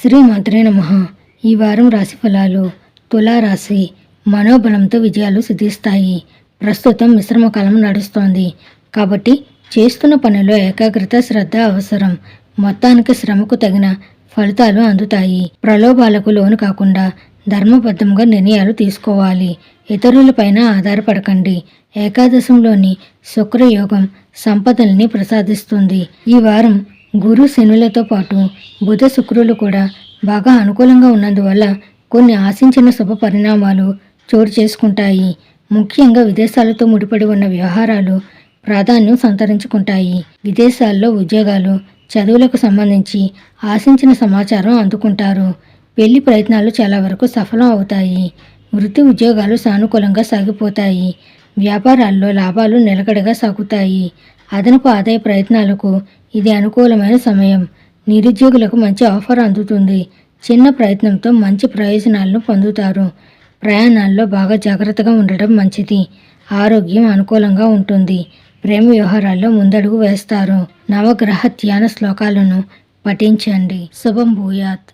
శ్రీమాత్రే నమః. ఈ వారం రాశి ఫలాలు. తులారాశి. మనోబలంతో విజయాలు సిద్ధిస్తాయి. ప్రస్తుతం మిశ్రమ కాలం నడుస్తోంది కాబట్టి చేస్తున్న పనిలో ఏకాగ్రత, శ్రద్ధ అవసరం. మొత్తానికి శ్రమకు తగిన ఫలితాలు అందుతాయి. ప్రలోభాలకు లోను కాకుండా ధర్మబద్ధంగా నిర్ణయాలు తీసుకోవాలి. ఇతరులపైన ఆధారపడకండి. ఏకాదశంలోని శుక్రయోగం సంపదల్ని ప్రసాదిస్తుంది. ఈ వారం గురు శనులతో పాటు బుధ శుక్రులు కూడా బాగా అనుకూలంగా ఉన్నందువల్ల కొన్ని ఆశించిన శుభ పరిణామాలు చోటు చేసుకుంటాయి. ముఖ్యంగా విదేశాలతో ముడిపడి ఉన్న వ్యవహారాలు ప్రాధాన్యం సంతరించుకుంటాయి. విదేశాల్లో ఉద్యోగాలు, చదువులకు సంబంధించి ఆశించిన సమాచారం అందుకుంటారు. పెళ్లి ప్రయత్నాలు చాలా వరకు సఫలం అవుతాయి. వృత్తి ఉద్యోగాలు సానుకూలంగా సాగిపోతాయి. వ్యాపారాల్లో లాభాలు నిలకడగా సాగుతాయి. అదనపు ఆదాయ ప్రయత్నాలకు ఇది అనుకూలమైన సమయం. నిరుద్యోగులకు మంచి ఆఫర్ అందుతుంది. చిన్న ప్రయత్నంతో మంచి ప్రయోజనాలను పొందుతారు. ప్రయాణాల్లో బాగా జాగ్రత్తగా ఉండడం మంచిది. ఆరోగ్యం అనుకూలంగా ఉంటుంది. ప్రేమ వ్యవహారాల్లో ముందడుగు వేస్తారు. నవగ్రహ ధ్యాన శ్లోకాలను పఠించండి. శుభం భూయాత్.